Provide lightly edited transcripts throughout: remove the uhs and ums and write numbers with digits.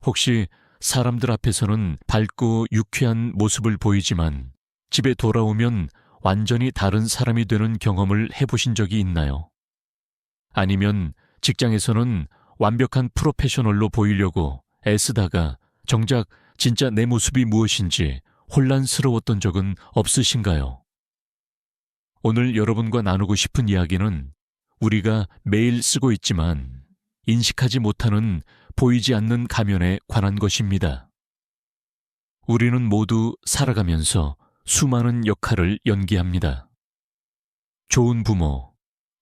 혹시 사람들 앞에서는 밝고 유쾌한 모습을 보이지만 집에 돌아오면 완전히 다른 사람이 되는 경험을 해보신 적이 있나요? 아니면 직장에서는 완벽한 프로페셔널로 보이려고 애쓰다가 정작 진짜 내 모습이 무엇인지 혼란스러웠던 적은 없으신가요? 오늘 여러분과 나누고 싶은 이야기는 우리가 매일 쓰고 있지만 인식하지 못하는 보이지 않는 가면에 관한 것입니다. 우리는 모두 살아가면서 수많은 역할을 연기합니다. 좋은 부모,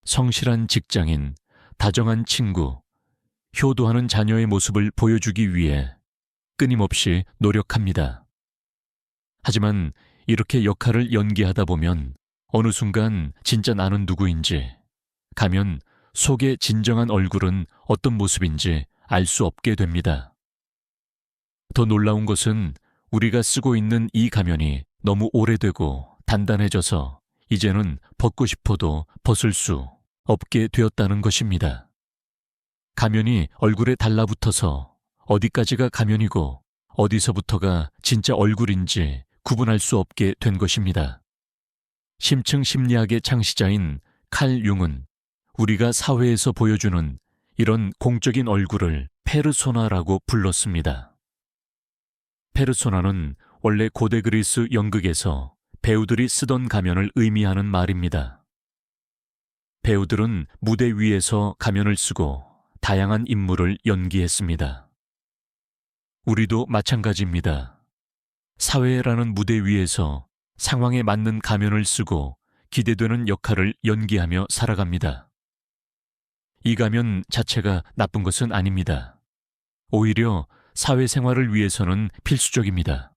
성실한 직장인, 다정한 친구, 효도하는 자녀의 모습을 보여주기 위해 끊임없이 노력합니다. 하지만 이렇게 역할을 연기하다 보면 어느 순간 진짜 나는 누구인지, 가면 속의 진정한 얼굴은 어떤 모습인지 알 수 없게 됩니다. 더 놀라운 것은 우리가 쓰고 있는 이 가면이 너무 오래되고 단단해져서 이제는 벗고 싶어도 벗을 수 없게 되었다는 것입니다. 가면이 얼굴에 달라붙어서 어디까지가 가면이고 어디서부터가 진짜 얼굴인지 구분할 수 없게 된 것입니다. 심층 심리학의 창시자인 칼 융은 우리가 사회에서 보여주는 이런 공적인 얼굴을 페르소나라고 불렀습니다. 페르소나는 원래 고대 그리스 연극에서 배우들이 쓰던 가면을 의미하는 말입니다. 배우들은 무대 위에서 가면을 쓰고 다양한 인물을 연기했습니다. 우리도 마찬가지입니다. 사회라는 무대 위에서 상황에 맞는 가면을 쓰고 기대되는 역할을 연기하며 살아갑니다. 이 가면 자체가 나쁜 것은 아닙니다. 오히려 사회생활을 위해서는 필수적입니다.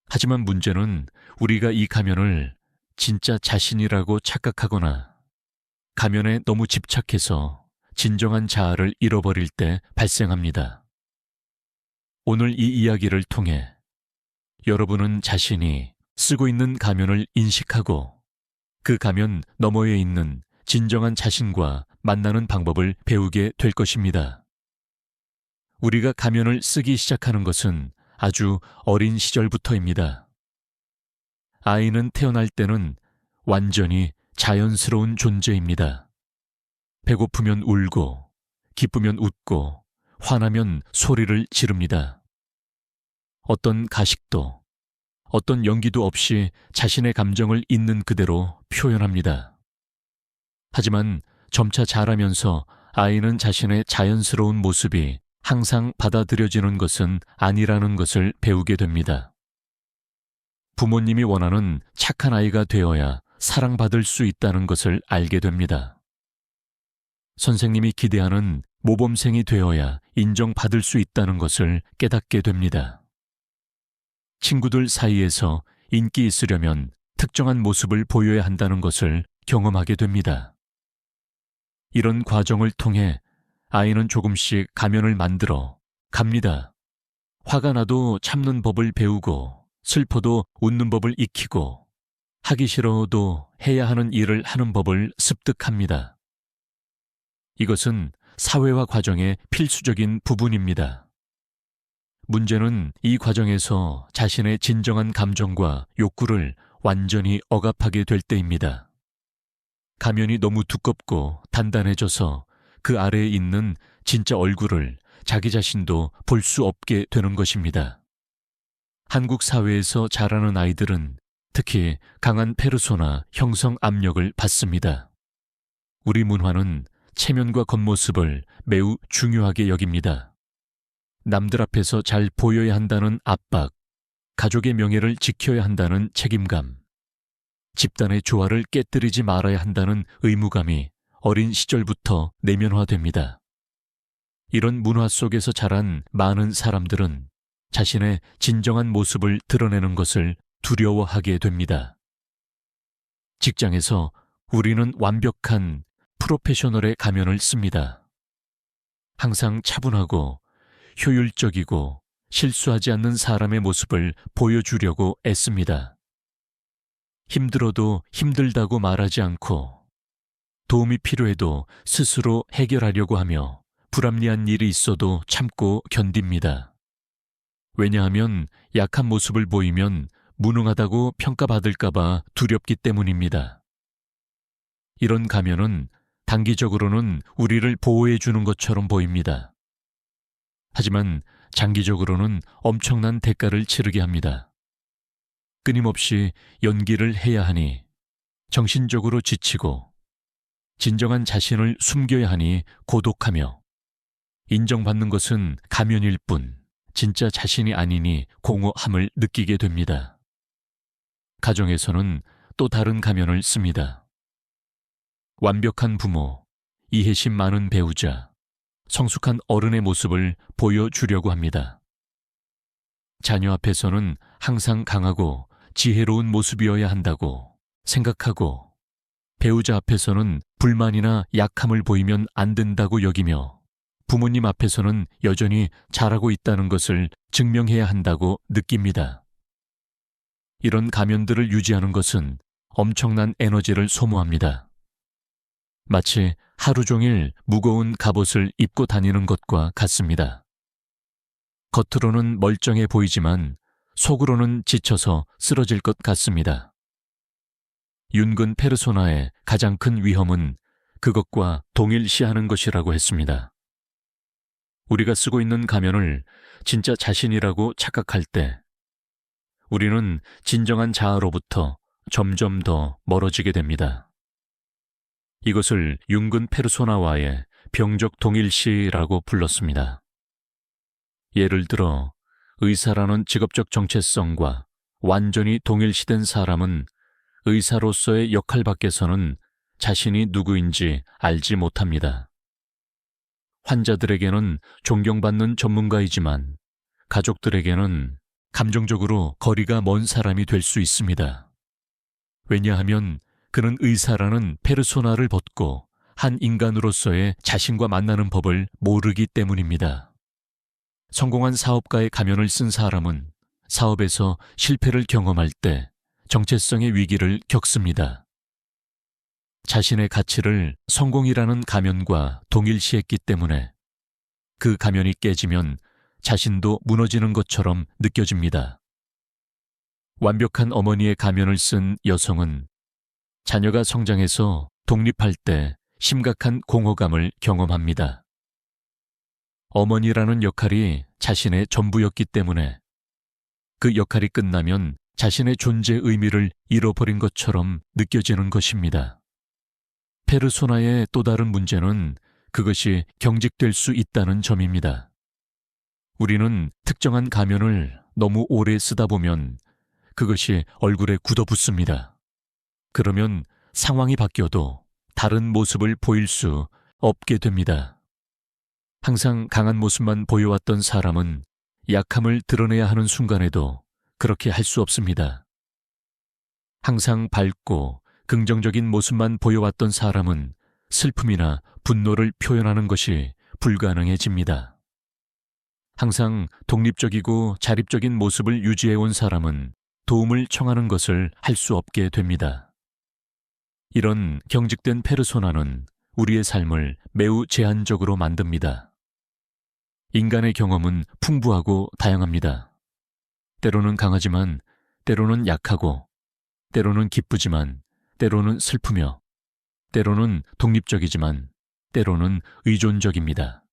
하지만 문제는 우리가 이 가면을 진짜 자신이라고 착각하거나 가면에 너무 집착해서 진정한 자아를 잃어버릴 때 발생합니다. 오늘 이 이야기를 통해 여러분은 자신이 쓰고 있는 가면을 인식하고 그 가면 너머에 있는 진정한 자신과 만나는 방법을 배우게 될 것입니다. 우리가 가면을 쓰기 시작하는 것은 아주 어린 시절부터입니다. 아이는 태어날 때는 완전히 자연스러운 존재입니다. 배고프면 울고, 기쁘면 웃고, 화나면 소리를 지릅니다. 어떤 가식도, 어떤 연기도 없이 자신의 감정을 있는 그대로 표현합니다. 하지만 점차 자라면서 아이는 자신의 자연스러운 모습이 항상 받아들여지는 것은 아니라는 것을 배우게 됩니다. 부모님이 원하는 착한 아이가 되어야 사랑받을 수 있다는 것을 알게 됩니다. 선생님이 기대하는 모범생이 되어야 인정받을 수 있다는 것을 깨닫게 됩니다. 친구들 사이에서 인기 있으려면 특정한 모습을 보여야 한다는 것을 경험하게 됩니다. 이런 과정을 통해 아이는 조금씩 가면을 만들어 갑니다. 화가 나도 참는 법을 배우고 슬퍼도 웃는 법을 익히고 하기 싫어도 해야 하는 일을 하는 법을 습득합니다. 이것은 사회화 과정의 필수적인 부분입니다. 문제는 이 과정에서 자신의 진정한 감정과 욕구를 완전히 억압하게 될 때입니다. 가면이 너무 두껍고 단단해져서 그 아래에 있는 진짜 얼굴을 자기 자신도 볼 수 없게 되는 것입니다. 한국 사회에서 자라는 아이들은 특히 강한 페르소나 형성 압력을 받습니다. 우리 문화는 체면과 겉모습을 매우 중요하게 여깁니다. 남들 앞에서 잘 보여야 한다는 압박, 가족의 명예를 지켜야 한다는 책임감, 집단의 조화를 깨뜨리지 말아야 한다는 의무감이 어린 시절부터 내면화됩니다. 이런 문화 속에서 자란 많은 사람들은 자신의 진정한 모습을 드러내는 것을 두려워하게 됩니다. 직장에서 우리는 완벽한 프로페셔널의 가면을 씁니다. 항상 차분하고 효율적이고 실수하지 않는 사람의 모습을 보여주려고 애씁니다. 힘들어도 힘들다고 말하지 않고 도움이 필요해도 스스로 해결하려고 하며 불합리한 일이 있어도 참고 견딥니다. 왜냐하면 약한 모습을 보이면 무능하다고 평가받을까봐 두렵기 때문입니다. 이런 가면은 단기적으로는 우리를 보호해 주는 것처럼 보입니다. 하지만 장기적으로는 엄청난 대가를 치르게 합니다. 끊임없이 연기를 해야 하니 정신적으로 지치고, 진정한 자신을 숨겨야 하니 고독하며, 인정받는 것은 가면일 뿐 진짜 자신이 아니니 공허함을 느끼게 됩니다. 가정에서는 또 다른 가면을 씁니다. 완벽한 부모, 이해심 많은 배우자, 성숙한 어른의 모습을 보여주려고 합니다. 자녀 앞에서는 항상 강하고 지혜로운 모습이어야 한다고 생각하고, 배우자 앞에서는 불만이나 약함을 보이면 안 된다고 여기며, 부모님 앞에서는 여전히 잘하고 있다는 것을 증명해야 한다고 느낍니다. 이런 가면들을 유지하는 것은 엄청난 에너지를 소모합니다. 마치 하루 종일 무거운 갑옷을 입고 다니는 것과 같습니다. 겉으로는 멀쩡해 보이지만 속으로는 지쳐서 쓰러질 것 같습니다. 윤근 페르소나의 가장 큰 위험은 그것과 동일시하는 것이라고 했습니다. 우리가 쓰고 있는 가면을 진짜 자신이라고 착각할 때, 우리는 진정한 자아로부터 점점 더 멀어지게 됩니다. 이것을 윤근 페르소나와의 병적 동일시라고 불렀습니다. 예를 들어 의사라는 직업적 정체성과 완전히 동일시된 사람은 의사로서의 역할 밖에서는 자신이 누구인지 알지 못합니다. 환자들에게는 존경받는 전문가이지만 가족들에게는 감정적으로 거리가 먼 사람이 될 수 있습니다. 왜냐하면 그는 의사라는 페르소나를 벗고 한 인간으로서의 자신과 만나는 법을 모르기 때문입니다. 성공한 사업가의 가면을 쓴 사람은 사업에서 실패를 경험할 때 정체성의 위기를 겪습니다. 자신의 가치를 성공이라는 가면과 동일시했기 때문에 그 가면이 깨지면 자신도 무너지는 것처럼 느껴집니다. 완벽한 어머니의 가면을 쓴 여성은 자녀가 성장해서 독립할 때 심각한 공허감을 경험합니다. 어머니라는 역할이 자신의 전부였기 때문에 그 역할이 끝나면 자신의 존재 의미를 잃어버린 것처럼 느껴지는 것입니다. 페르소나의 또 다른 문제는 그것이 경직될 수 있다는 점입니다. 우리는 특정한 가면을 너무 오래 쓰다 보면 그것이 얼굴에 굳어붙습니다. 그러면 상황이 바뀌어도 다른 모습을 보일 수 없게 됩니다. 항상 강한 모습만 보여왔던 사람은 약함을 드러내야 하는 순간에도 그렇게 할 수 없습니다. 항상 밝고 긍정적인 모습만 보여왔던 사람은 슬픔이나 분노를 표현하는 것이 불가능해집니다. 항상 독립적이고 자립적인 모습을 유지해온 사람은 도움을 청하는 것을 할 수 없게 됩니다. 이런 경직된 페르소나는 우리의 삶을 매우 제한적으로 만듭니다. 인간의 경험은 풍부하고 다양합니다. 때로는 강하지만 때로는 약하고, 때로는 기쁘지만 때로는 슬프며, 때로는 독립적이지만 때로는 의존적입니다.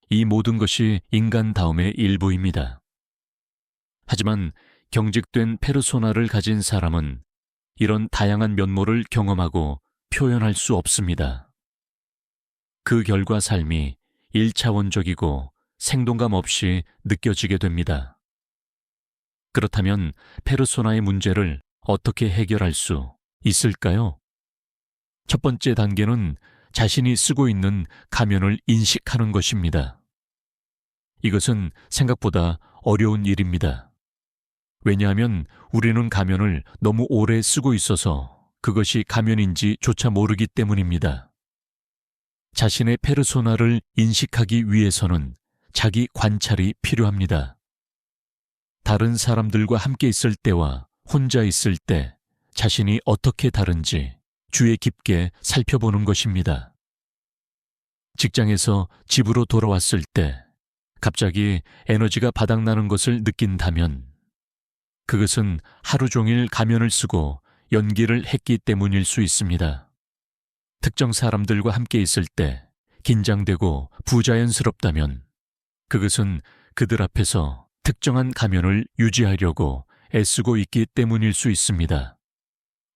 이 모든 것이 인간다움의 일부입니다. 하지만 경직된 페르소나를 가진 사람은 이런 다양한 면모를 경험하고 표현할 수 없습니다. 그 결과 삶이 1차원적이고 생동감 없이 느껴지게 됩니다. 그렇다면 페르소나의 문제를 어떻게 해결할 수 있을까요? 첫 번째 단계는 자신이 쓰고 있는 가면을 인식하는 것입니다. 이것은 생각보다 어려운 일입니다. 왜냐하면 우리는 가면을 너무 오래 쓰고 있어서 그것이 가면인지조차 모르기 때문입니다. 자신의 페르소나를 인식하기 위해서는 자기 관찰이 필요합니다. 다른 사람들과 함께 있을 때와 혼자 있을 때 자신이 어떻게 다른지 주의 깊게 살펴보는 것입니다. 직장에서 집으로 돌아왔을 때 갑자기 에너지가 바닥나는 것을 느낀다면 그것은 하루 종일 가면을 쓰고 연기를 했기 때문일 수 있습니다. 특정 사람들과 함께 있을 때 긴장되고 부자연스럽다면 그것은 그들 앞에서 특정한 가면을 유지하려고 애쓰고 있기 때문일 수 있습니다.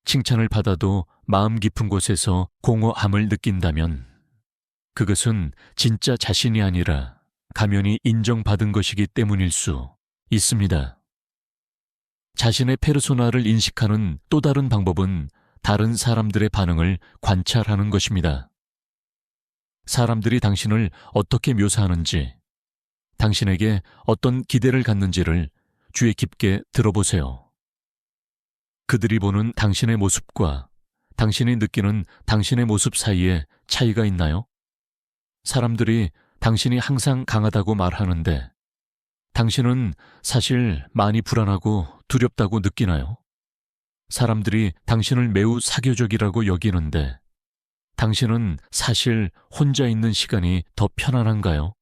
칭찬을 받아도 마음 깊은 곳에서 공허함을 느낀다면 그것은 진짜 자신이 아니라 가면이 인정받은 것이기 때문일 수 있습니다. 자신의 페르소나를 인식하는 또 다른 방법은 다른 사람들의 반응을 관찰하는 것입니다. 사람들이 당신을 어떻게 묘사하는지, 당신에게 어떤 기대를 갖는지를 귀에 깊게 들어보세요. 그들이 보는 당신의 모습과 당신이 느끼는 당신의 모습 사이에 차이가 있나요? 사람들이 당신이 항상 강하다고 말하는데 당신은 사실 많이 불안하고 두렵다고 느끼나요? 사람들이 당신을 매우 사교적이라고 여기는데 당신은 사실 혼자 있는 시간이 더 편안한가요?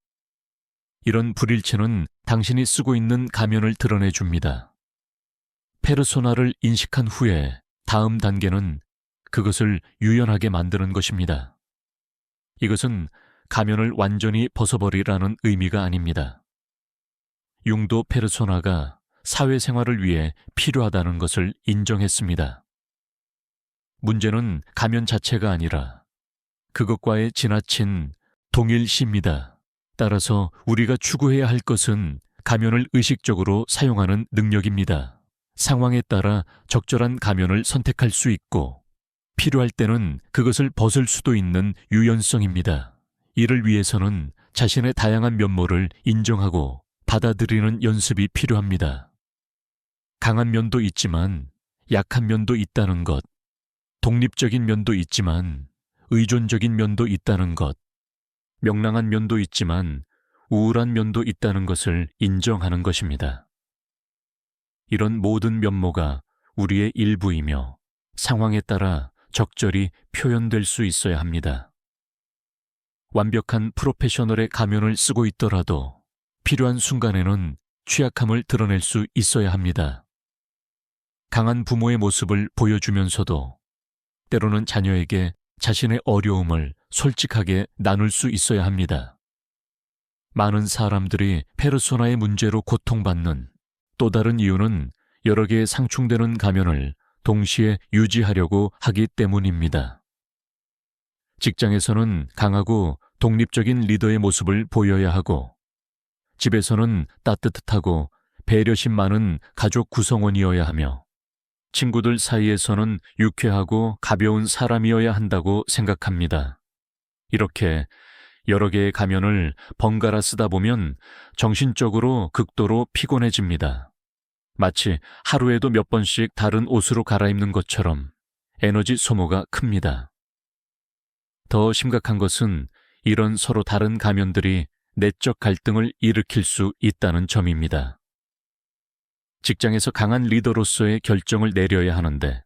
이런 불일치는 당신이 쓰고 있는 가면을 드러내줍니다. 페르소나를 인식한 후에 다음 단계는 그것을 유연하게 만드는 것입니다. 이것은 가면을 완전히 벗어버리라는 의미가 아닙니다. 융도 페르소나가 사회생활을 위해 필요하다는 것을 인정했습니다. 문제는 가면 자체가 아니라 그것과의 지나친 동일시입니다. 따라서 우리가 추구해야 할 것은 가면을 의식적으로 사용하는 능력입니다. 상황에 따라 적절한 가면을 선택할 수 있고 필요할 때는 그것을 벗을 수도 있는 유연성입니다. 이를 위해서는 자신의 다양한 면모를 인정하고 받아들이는 연습이 필요합니다. 강한 면도 있지만 약한 면도 있다는 것, 독립적인 면도 있지만 의존적인 면도 있다는 것, 명랑한 면도 있지만 우울한 면도 있다는 것을 인정하는 것입니다. 이런 모든 면모가 우리의 일부이며 상황에 따라 적절히 표현될 수 있어야 합니다. 완벽한 프로페셔널의 가면을 쓰고 있더라도 필요한 순간에는 취약함을 드러낼 수 있어야 합니다. 강한 부모의 모습을 보여주면서도 때로는 자녀에게 자신의 어려움을 솔직하게 나눌 수 있어야 합니다. 많은 사람들이 페르소나의 문제로 고통받는 또 다른 이유는 여러 개의 상충되는 가면을 동시에 유지하려고 하기 때문입니다. 직장에서는 강하고 독립적인 리더의 모습을 보여야 하고 집에서는 따뜻하고 배려심 많은 가족 구성원이어야 하며 친구들 사이에서는 유쾌하고 가벼운 사람이어야 한다고 생각합니다. 이렇게 여러 개의 가면을 번갈아 쓰다 보면 정신적으로 극도로 피곤해집니다. 마치 하루에도 몇 번씩 다른 옷으로 갈아입는 것처럼 에너지 소모가 큽니다. 더 심각한 것은 이런 서로 다른 가면들이 내적 갈등을 일으킬 수 있다는 점입니다. 직장에서 강한 리더로서의 결정을 내려야 하는데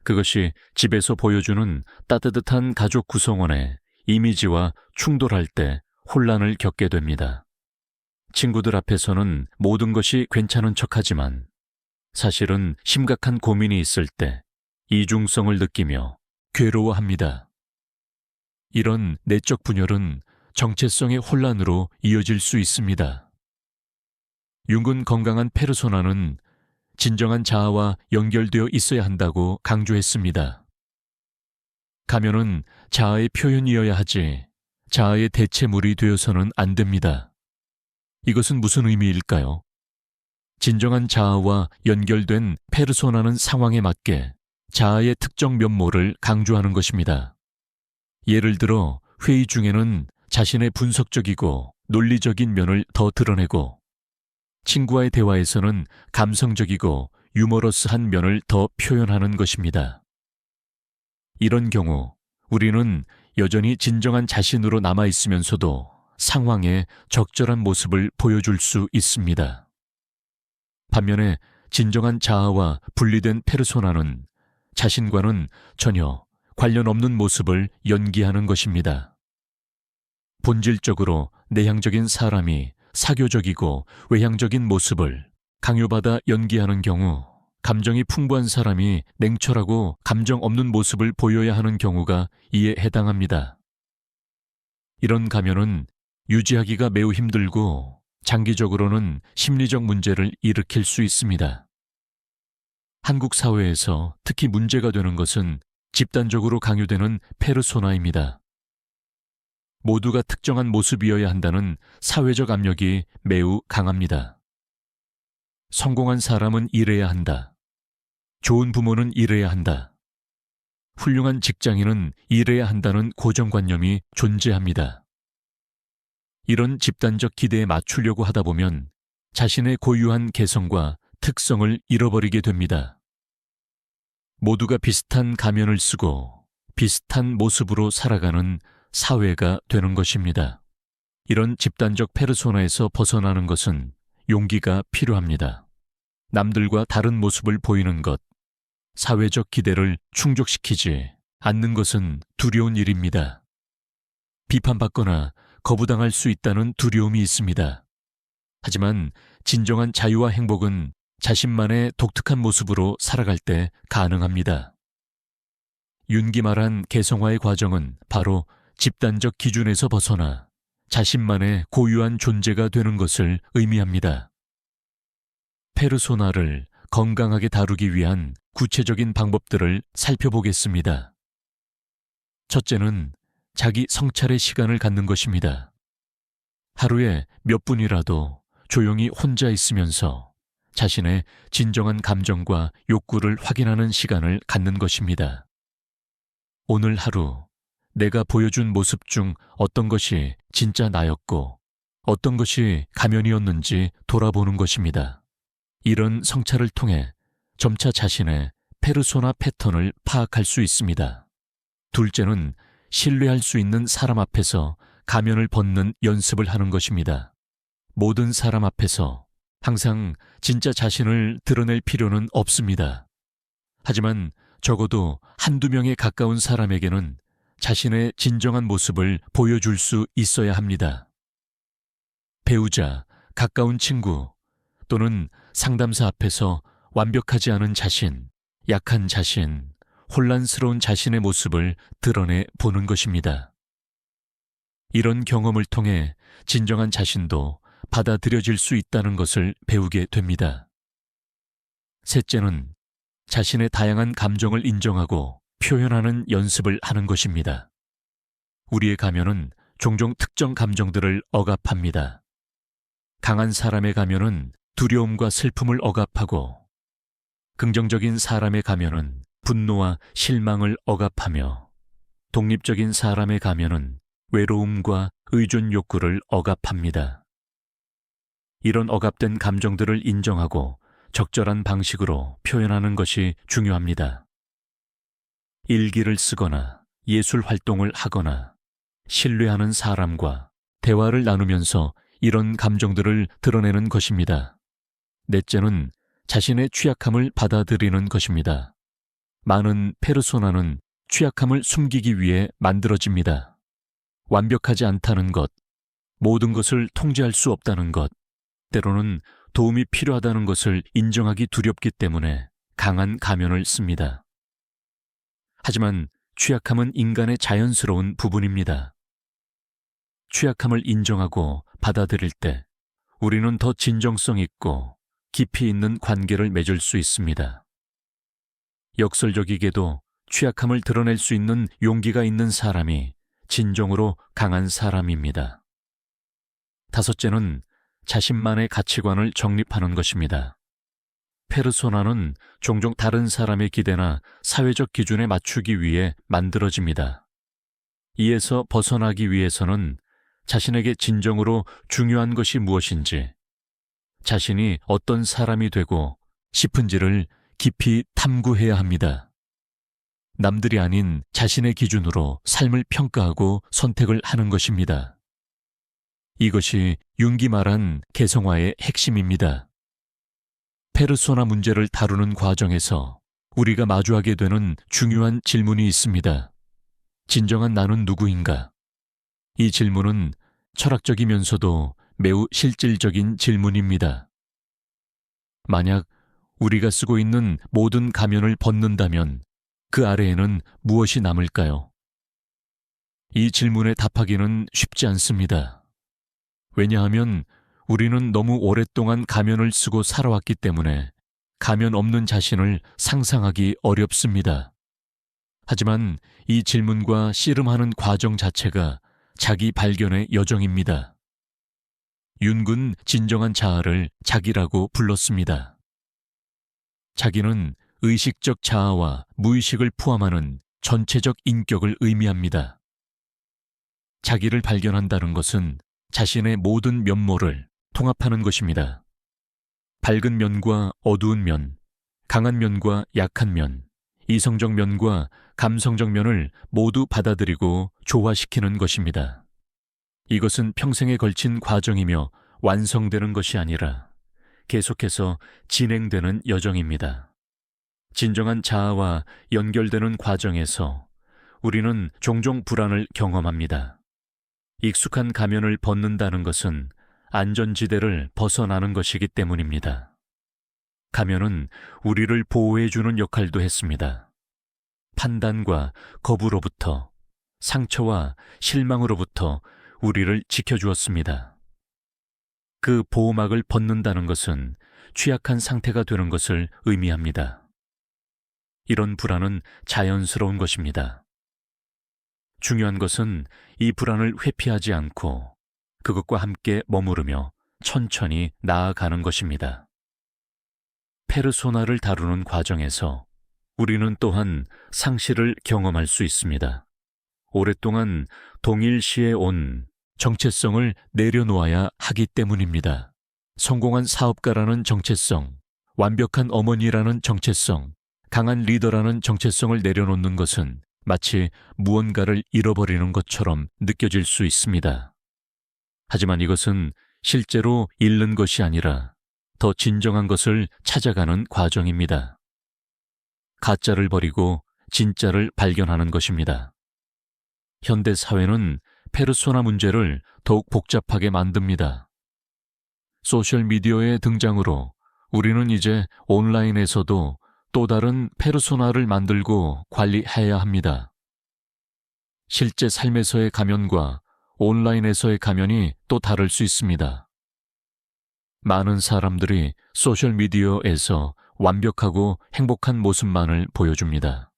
그것이 집에서 보여주는 따뜻한 가족 구성원의 이미지와 충돌할 때 혼란을 겪게 됩니다. 친구들 앞에서는 모든 것이 괜찮은 척하지만 사실은 심각한 고민이 있을 때 이중성을 느끼며 괴로워합니다. 이런 내적 분열은 정체성의 혼란으로 이어질 수 있습니다. 융은 건강한 페르소나는 진정한 자아와 연결되어 있어야 한다고 강조했습니다. 가면은 자아의 표현이어야 하지 자아의 대체물이 되어서는 안 됩니다. 이것은 무슨 의미일까요? 진정한 자아와 연결된 페르소나는 상황에 맞게 자아의 특정 면모를 강조하는 것입니다. 예를 들어 회의 중에는 자신의 분석적이고 논리적인 면을 더 드러내고 친구와의 대화에서는 감성적이고 유머러스한 면을 더 표현하는 것입니다. 이런 경우 우리는 여전히 진정한 자신으로 남아있으면서도 상황에 적절한 모습을 보여줄 수 있습니다. 반면에 진정한 자아와 분리된 페르소나는 자신과는 전혀 관련 없는 모습을 연기하는 것입니다. 본질적으로 내향적인 사람이 사교적이고 외향적인 모습을 강요받아 연기하는 경우, 감정이 풍부한 사람이 냉철하고 감정 없는 모습을 보여야 하는 경우가 이에 해당합니다. 이런 가면은 유지하기가 매우 힘들고 장기적으로는 심리적 문제를 일으킬 수 있습니다. 한국 사회에서 특히 문제가 되는 것은 집단적으로 강요되는 페르소나입니다. 모두가 특정한 모습이어야 한다는 사회적 압력이 매우 강합니다. 성공한 사람은 이래야 한다. 좋은 부모는 이래야 한다. 훌륭한 직장인은 이래야 한다는 고정관념이 존재합니다. 이런 집단적 기대에 맞추려고 하다 보면 자신의 고유한 개성과 특성을 잃어버리게 됩니다. 모두가 비슷한 가면을 쓰고 비슷한 모습으로 살아가는 사회가 되는 것입니다. 이런 집단적 페르소나에서 벗어나는 것은 용기가 필요합니다. 남들과 다른 모습을 보이는 것, 사회적 기대를 충족시키지 않는 것은 두려운 일입니다. 비판받거나 거부당할 수 있다는 두려움이 있습니다. 하지만 진정한 자유와 행복은 자신만의 독특한 모습으로 살아갈 때 가능합니다. 윤기 말한 개성화의 과정은 바로 집단적 기준에서 벗어나 자신만의 고유한 존재가 되는 것을 의미합니다. 페르소나를 건강하게 다루기 위한 구체적인 방법들을 살펴보겠습니다. 첫째는 자기 성찰의 시간을 갖는 것입니다. 하루에 몇 분이라도 조용히 혼자 있으면서 자신의 진정한 감정과 욕구를 확인하는 시간을 갖는 것입니다. 오늘 하루 내가 보여준 모습 중 어떤 것이 진짜 나였고 어떤 것이 가면이었는지 돌아보는 것입니다. 이런 성찰을 통해 점차 자신의 페르소나 패턴을 파악할 수 있습니다. 둘째는 신뢰할 수 있는 사람 앞에서 가면을 벗는 연습을 하는 것입니다. 모든 사람 앞에서 항상 진짜 자신을 드러낼 필요는 없습니다. 하지만 적어도 한두 명에 가까운 사람에게는 자신의 진정한 모습을 보여줄 수 있어야 합니다. 배우자, 가까운 친구 또는 상담사 앞에서 완벽하지 않은 자신, 약한 자신, 혼란스러운 자신의 모습을 드러내 보는 것입니다. 이런 경험을 통해 진정한 자신도 받아들여질 수 있다는 것을 배우게 됩니다. 셋째는 자신의 다양한 감정을 인정하고 표현하는 연습을 하는 것입니다. 우리의 가면은 종종 특정 감정들을 억압합니다. 강한 사람의 가면은 두려움과 슬픔을 억압하고 긍정적인 사람의 가면은 분노와 실망을 억압하며 독립적인 사람의 가면은 외로움과 의존 욕구를 억압합니다. 이런 억압된 감정들을 인정하고 적절한 방식으로 표현하는 것이 중요합니다. 일기를 쓰거나 예술 활동을 하거나 신뢰하는 사람과 대화를 나누면서 이런 감정들을 드러내는 것입니다. 넷째는 자신의 취약함을 받아들이는 것입니다. 많은 페르소나는 취약함을 숨기기 위해 만들어집니다. 완벽하지 않다는 것, 모든 것을 통제할 수 없다는 것, 때로는 도움이 필요하다는 것을 인정하기 두렵기 때문에 강한 가면을 씁니다. 하지만 취약함은 인간의 자연스러운 부분입니다. 취약함을 인정하고 받아들일 때 우리는 더 진정성 있고 깊이 있는 관계를 맺을 수 있습니다. 역설적이게도 취약함을 드러낼 수 있는 용기가 있는 사람이 진정으로 강한 사람입니다. 다섯째는 자신만의 가치관을 정립하는 것입니다. 페르소나는 종종 다른 사람의 기대나 사회적 기준에 맞추기 위해 만들어집니다. 이에서 벗어나기 위해서는 자신에게 진정으로 중요한 것이 무엇인지, 자신이 어떤 사람이 되고 싶은지를 깊이 탐구해야 합니다. 남들이 아닌 자신의 기준으로 삶을 평가하고 선택을 하는 것입니다. 이것이 융기 말한 개성화의 핵심입니다. 페르소나 문제를 다루는 과정에서 우리가 마주하게 되는 중요한 질문이 있습니다. 진정한 나는 누구인가? 이 질문은 철학적이면서도 매우 실질적인 질문입니다. 만약 우리가 쓰고 있는 모든 가면을 벗는다면 그 아래에는 무엇이 남을까요? 이 질문에 답하기는 쉽지 않습니다. 왜냐하면 우리는 너무 오랫동안 가면을 쓰고 살아왔기 때문에 가면 없는 자신을 상상하기 어렵습니다. 하지만 이 질문과 씨름하는 과정 자체가 자기 발견의 여정입니다. 윤군 진정한 자아를 자기라고 불렀습니다. 자기는 의식적 자아와 무의식을 포함하는 전체적 인격을 의미합니다. 자기를 발견한다는 것은 자신의 모든 면모를 통합하는 것입니다. 밝은 면과 어두운 면, 강한 면과 약한 면, 이성적 면과 감성적 면을 모두 받아들이고 조화시키는 것입니다. 이것은 평생에 걸친 과정이며 완성되는 것이 아니라 계속해서 진행되는 여정입니다. 진정한 자아와 연결되는 과정에서 우리는 종종 불안을 경험합니다. 익숙한 가면을 벗는다는 것은 안전지대를 벗어나는 것이기 때문입니다. 가면은 우리를 보호해주는 역할도 했습니다. 판단과 거부로부터, 상처와 실망으로부터 우리를 지켜주었습니다. 그 보호막을 벗는다는 것은 취약한 상태가 되는 것을 의미합니다. 이런 불안은 자연스러운 것입니다. 중요한 것은 이 불안을 회피하지 않고 그것과 함께 머무르며 천천히 나아가는 것입니다. 페르소나를 다루는 과정에서 우리는 또한 상실을 경험할 수 있습니다. 오랫동안 동일시에 온 정체성을 내려놓아야 하기 때문입니다. 성공한 사업가라는 정체성, 완벽한 어머니라는 정체성, 강한 리더라는 정체성을 내려놓는 것은 마치 무언가를 잃어버리는 것처럼 느껴질 수 있습니다. 하지만 이것은 실제로 잃는 것이 아니라 더 진정한 것을 찾아가는 과정입니다. 가짜를 버리고 진짜를 발견하는 것입니다. 현대 사회는 페르소나 문제를 더욱 복잡하게 만듭니다. 소셜미디어의 등장으로 우리는 이제 온라인에서도 또 다른 페르소나를 만들고 관리해야 합니다. 실제 삶에서의 가면과 온라인에서의 가면이 또 다를 수 있습니다. 많은 사람들이 소셜미디어에서 완벽하고 행복한 모습만을 보여줍니다.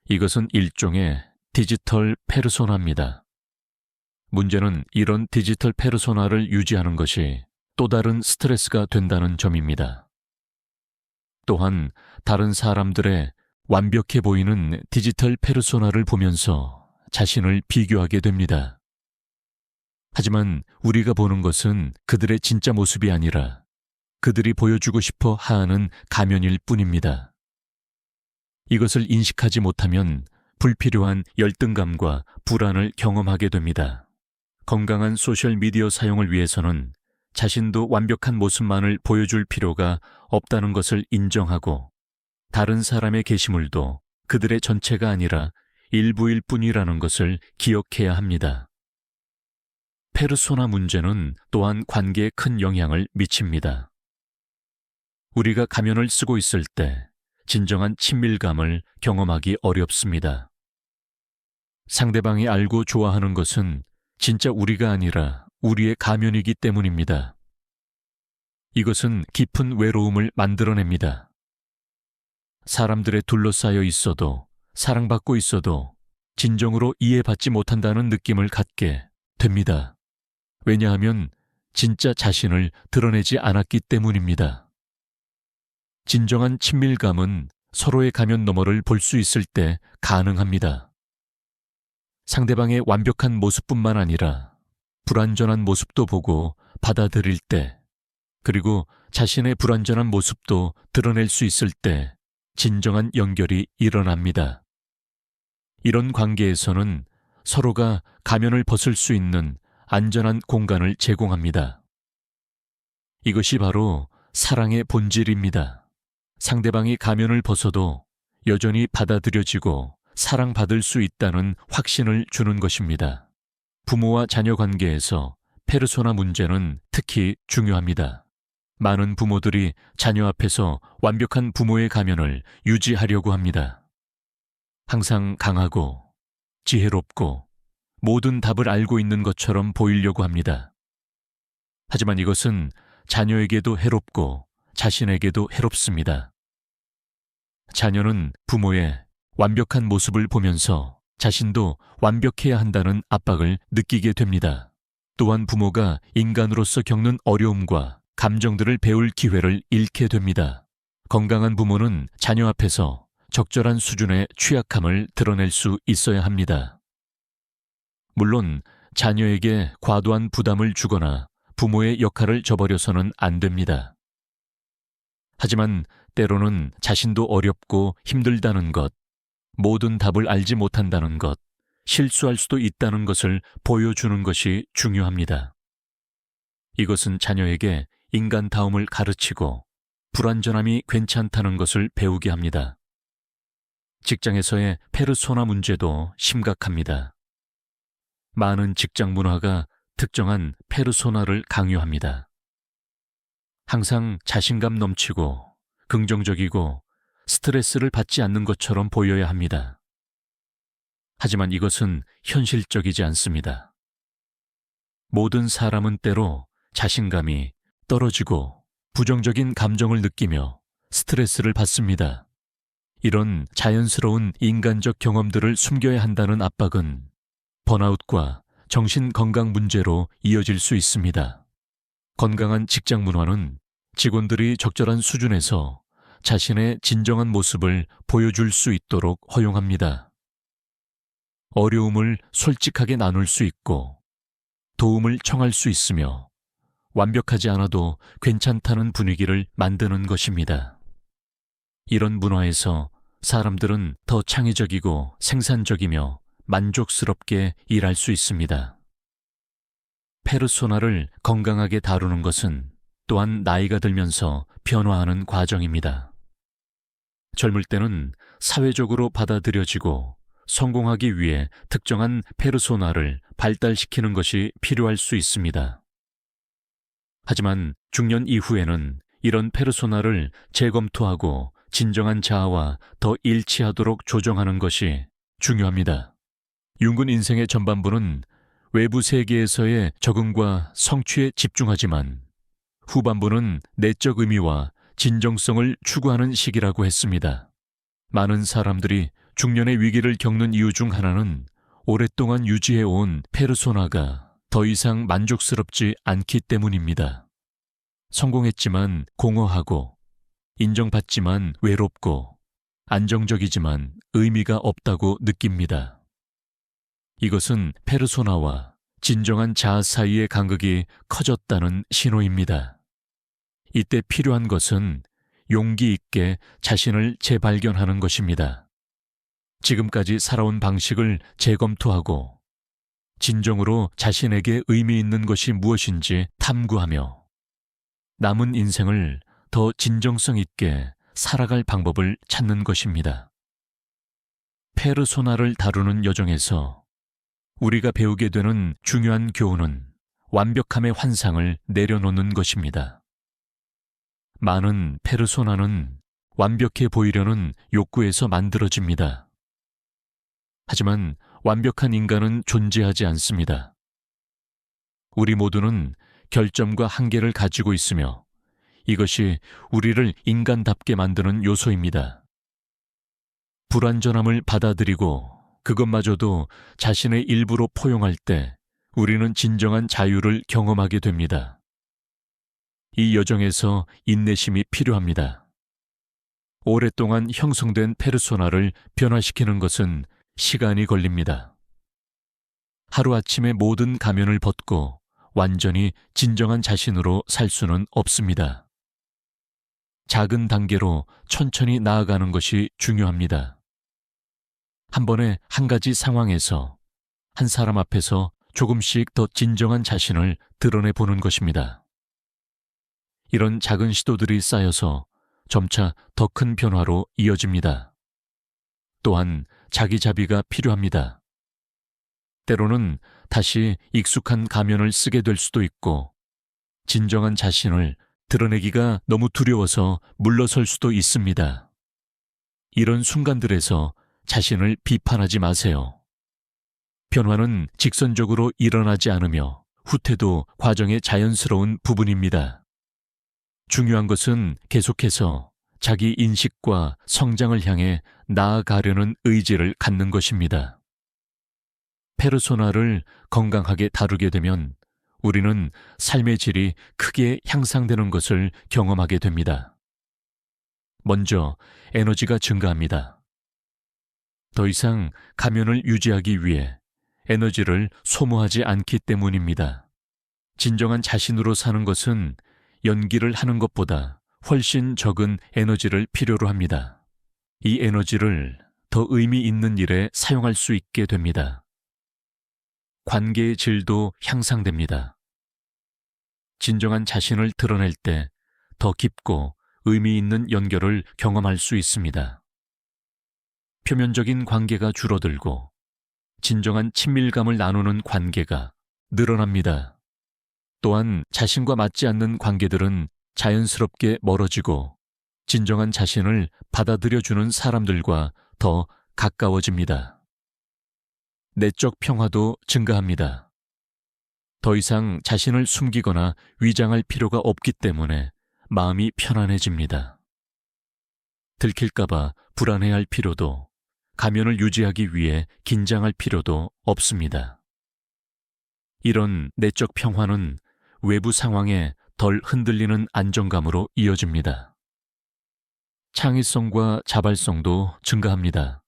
이것은 일종의 디지털 페르소나입니다. 문제는 이런 디지털 페르소나를 유지하는 것이 또 다른 스트레스가 된다는 점입니다. 또한 다른 사람들의 완벽해 보이는 디지털 페르소나를 보면서 자신을 비교하게 됩니다. 하지만 우리가 보는 것은 그들의 진짜 모습이 아니라 그들이 보여주고 싶어 하는 가면일 뿐입니다. 이것을 인식하지 못하면 불필요한 열등감과 불안을 경험하게 됩니다. 건강한 소셜미디어 사용을 위해서는 자신도 완벽한 모습만을 보여줄 필요가 없다는 것을 인정하고 다른 사람의 게시물도 그들의 전체가 아니라 일부일 뿐이라는 것을 기억해야 합니다. 페르소나 문제는 또한 관계에 큰 영향을 미칩니다. 우리가 가면을 쓰고 있을 때 진정한 친밀감을 경험하기 어렵습니다. 상대방이 알고 좋아하는 것은 진짜 우리가 아니라 우리의 가면이기 때문입니다. 이것은 깊은 외로움을 만들어냅니다. 사람들에 둘러싸여 있어도 사랑받고 있어도 진정으로 이해받지 못한다는 느낌을 갖게 됩니다. 왜냐하면 진짜 자신을 드러내지 않았기 때문입니다. 진정한 친밀감은 서로의 가면 너머를 볼 수 있을 때 가능합니다. 상대방의 완벽한 모습뿐만 아니라 불완전한 모습도 보고 받아들일 때, 그리고 자신의 불완전한 모습도 드러낼 수 있을 때 진정한 연결이 일어납니다. 이런 관계에서는 서로가 가면을 벗을 수 있는 안전한 공간을 제공합니다. 이것이 바로 사랑의 본질입니다. 상대방이 가면을 벗어도 여전히 받아들여지고 사랑받을 수 있다는 확신을 주는 것입니다. 부모와 자녀 관계에서 페르소나 문제는 특히 중요합니다. 많은 부모들이 자녀 앞에서 완벽한 부모의 가면을 유지하려고 합니다. 항상 강하고 지혜롭고 모든 답을 알고 있는 것처럼 보이려고 합니다. 하지만 이것은 자녀에게도 해롭고 자신에게도 해롭습니다. 자녀는 부모의 완벽한 모습을 보면서 자신도 완벽해야 한다는 압박을 느끼게 됩니다. 또한 부모가 인간으로서 겪는 어려움과 감정들을 배울 기회를 잃게 됩니다. 건강한 부모는 자녀 앞에서 적절한 수준의 취약함을 드러낼 수 있어야 합니다. 물론 자녀에게 과도한 부담을 주거나 부모의 역할을 저버려서는 안 됩니다. 하지만 때로는 자신도 어렵고 힘들다는 것, 모든 답을 알지 못한다는 것, 실수할 수도 있다는 것을 보여주는 것이 중요합니다. 이것은 자녀에게 인간다움을 가르치고 불완전함이 괜찮다는 것을 배우게 합니다. 직장에서의 페르소나 문제도 심각합니다. 많은 직장 문화가 특정한 페르소나를 강요합니다. 항상 자신감 넘치고 긍정적이고 스트레스를 받지 않는 것처럼 보여야 합니다. 하지만 이것은 현실적이지 않습니다. 모든 사람은 때로 자신감이 떨어지고 부정적인 감정을 느끼며 스트레스를 받습니다. 이런 자연스러운 인간적 경험들을 숨겨야 한다는 압박은 번아웃과 정신건강 문제로 이어질 수 있습니다. 건강한 직장 문화는 직원들이 적절한 수준에서 자신의 진정한 모습을 보여줄 수 있도록 허용합니다. 어려움을 솔직하게 나눌 수 있고 도움을 청할 수 있으며 완벽하지 않아도 괜찮다는 분위기를 만드는 것입니다. 이런 문화에서 사람들은 더 창의적이고 생산적이며 만족스럽게 일할 수 있습니다. 페르소나를 건강하게 다루는 것은 또한 나이가 들면서 변화하는 과정입니다. 젊을 때는 사회적으로 받아들여지고 성공하기 위해 특정한 페르소나를 발달시키는 것이 필요할 수 있습니다. 하지만 중년 이후에는 이런 페르소나를 재검토하고 진정한 자아와 더 일치하도록 조정하는 것이 중요합니다. 융은 인생의 전반부는 외부 세계에서의 적응과 성취에 집중하지만 후반부는 내적 의미와 진정성을 추구하는 시기라고 했습니다. 많은 사람들이 중년의 위기를 겪는 이유 중 하나는 오랫동안 유지해온 페르소나가 더 이상 만족스럽지 않기 때문입니다. 성공했지만 공허하고, 인정받지만 외롭고, 안정적이지만 의미가 없다고 느낍니다. 이것은 페르소나와 진정한 자아 사이의 간극이 커졌다는 신호입니다. 이때 필요한 것은 용기 있게 자신을 재발견하는 것입니다. 지금까지 살아온 방식을 재검토하고 진정으로 자신에게 의미 있는 것이 무엇인지 탐구하며 남은 인생을 더 진정성 있게 살아갈 방법을 찾는 것입니다. 페르소나를 다루는 여정에서 우리가 배우게 되는 중요한 교훈은 완벽함의 환상을 내려놓는 것입니다. 많은 페르소나는 완벽해 보이려는 욕구에서 만들어집니다. 하지만 완벽한 인간은 존재하지 않습니다. 우리 모두는 결점과 한계를 가지고 있으며 이것이 우리를 인간답게 만드는 요소입니다. 불완전함을 받아들이고 그것마저도 자신의 일부로 포용할 때 우리는 진정한 자유를 경험하게 됩니다. 이 여정에서 인내심이 필요합니다. 오랫동안 형성된 페르소나를 변화시키는 것은 시간이 걸립니다. 하루아침에 모든 가면을 벗고 완전히 진정한 자신으로 살 수는 없습니다. 작은 단계로 천천히 나아가는 것이 중요합니다. 한 번에 한 가지 상황에서 한 사람 앞에서 조금씩 더 진정한 자신을 드러내보는 것입니다. 이런 작은 시도들이 쌓여서 점차 더 큰 변화로 이어집니다. 또한 자기 자비가 필요합니다. 때로는 다시 익숙한 가면을 쓰게 될 수도 있고, 진정한 자신을 드러내기가 너무 두려워서 물러설 수도 있습니다. 이런 순간들에서 자신을 비판하지 마세요. 변화는 직선적으로 일어나지 않으며 후퇴도 과정의 자연스러운 부분입니다. 중요한 것은 계속해서 자기 인식과 성장을 향해 나아가려는 의지를 갖는 것입니다. 페르소나를 건강하게 다루게 되면 우리는 삶의 질이 크게 향상되는 것을 경험하게 됩니다. 먼저 에너지가 증가합니다. 더 이상 가면을 유지하기 위해 에너지를 소모하지 않기 때문입니다. 진정한 자신으로 사는 것은 연기를 하는 것보다 훨씬 적은 에너지를 필요로 합니다. 이 에너지를 더 의미 있는 일에 사용할 수 있게 됩니다. 관계의 질도 향상됩니다. 진정한 자신을 드러낼 때 더 깊고 의미 있는 연결을 경험할 수 있습니다. 표면적인 관계가 줄어들고 진정한 친밀감을 나누는 관계가 늘어납니다. 또한 자신과 맞지 않는 관계들은 자연스럽게 멀어지고 진정한 자신을 받아들여주는 사람들과 더 가까워집니다. 내적 평화도 증가합니다. 더 이상 자신을 숨기거나 위장할 필요가 없기 때문에 마음이 편안해집니다. 들킬까봐 불안해할 필요도, 가면을 유지하기 위해 긴장할 필요도 없습니다. 이런 내적 평화는 외부 상황에 덜 흔들리는 안정감으로 이어집니다. 창의성과 자발성도 증가합니다.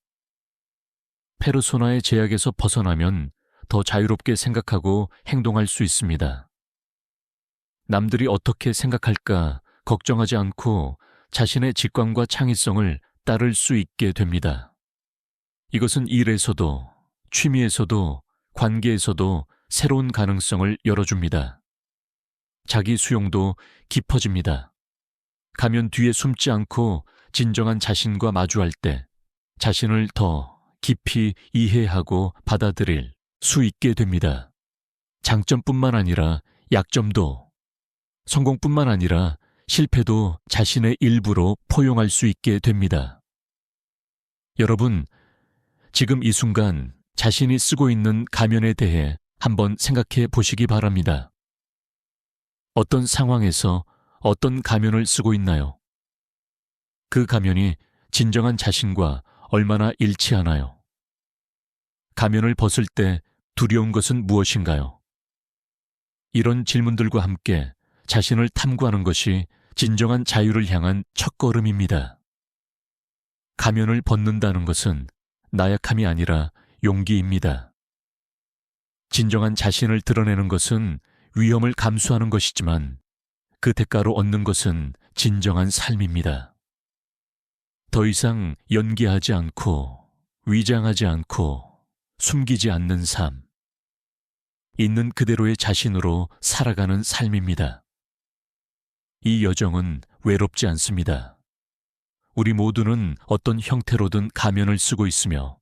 페르소나의 제약에서 벗어나면 더 자유롭게 생각하고 행동할 수 있습니다. 남들이 어떻게 생각할까 걱정하지 않고 자신의 직관과 창의성을 따를 수 있게 됩니다. 이것은 일에서도, 취미에서도, 관계에서도 새로운 가능성을 열어줍니다. 자기 수용도 깊어집니다. 가면 뒤에 숨지 않고 진정한 자신과 마주할 때 자신을 더 깊이 이해하고 받아들일 수 있게 됩니다. 장점뿐만 아니라 약점도, 성공뿐만 아니라 실패도 자신의 일부로 포용할 수 있게 됩니다. 여러분, 지금 이 순간 자신이 쓰고 있는 가면에 대해 한번 생각해 보시기 바랍니다. 어떤 상황에서 어떤 가면을 쓰고 있나요? 그 가면이 진정한 자신과 얼마나 일치하나요? 가면을 벗을 때 두려운 것은 무엇인가요? 이런 질문들과 함께 자신을 탐구하는 것이 진정한 자유를 향한 첫걸음입니다. 가면을 벗는다는 것은 나약함이 아니라 용기입니다. 진정한 자신을 드러내는 것은 위험을 감수하는 것이지만 그 대가로 얻는 것은 진정한 삶입니다. 더 이상 연기하지 않고 위장하지 않고 숨기지 않는 삶, 있는 그대로의 자신으로 살아가는 삶입니다. 이 여정은 외롭지 않습니다. 우리 모두는 어떤 형태로든 가면을 쓰고 있으며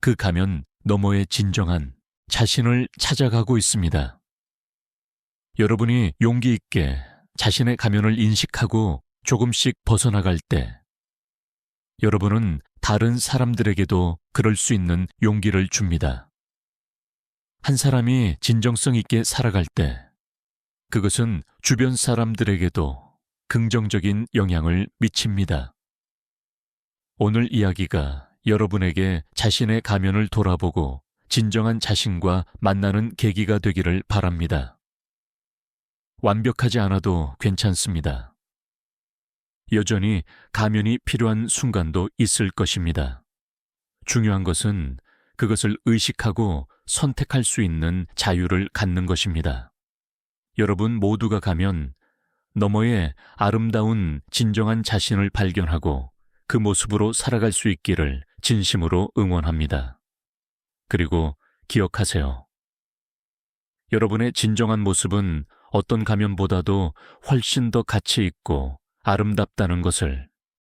그 가면 너머의 진정한 자신을 찾아가고 있습니다. 여러분이 용기 있게 자신의 가면을 인식하고 조금씩 벗어나갈 때 여러분은 다른 사람들에게도 그럴 수 있는 용기를 줍니다. 한 사람이 진정성 있게 살아갈 때 그것은 주변 사람들에게도 긍정적인 영향을 미칩니다. 오늘 이야기가 여러분에게 자신의 가면을 돌아보고 진정한 자신과 만나는 계기가 되기를 바랍니다. 완벽하지 않아도 괜찮습니다. 여전히 가면이 필요한 순간도 있을 것입니다. 중요한 것은 그것을 의식하고 선택할 수 있는 자유를 갖는 것입니다. 여러분 모두가 가면 너머의 아름다운 진정한 자신을 발견하고 그 모습으로 살아갈 수 있기를 진심으로 응원합니다. 그리고 기억하세요. 여러분의 진정한 모습은 어떤 가면보다도 훨씬 더 가치 있고 아름답다는 것을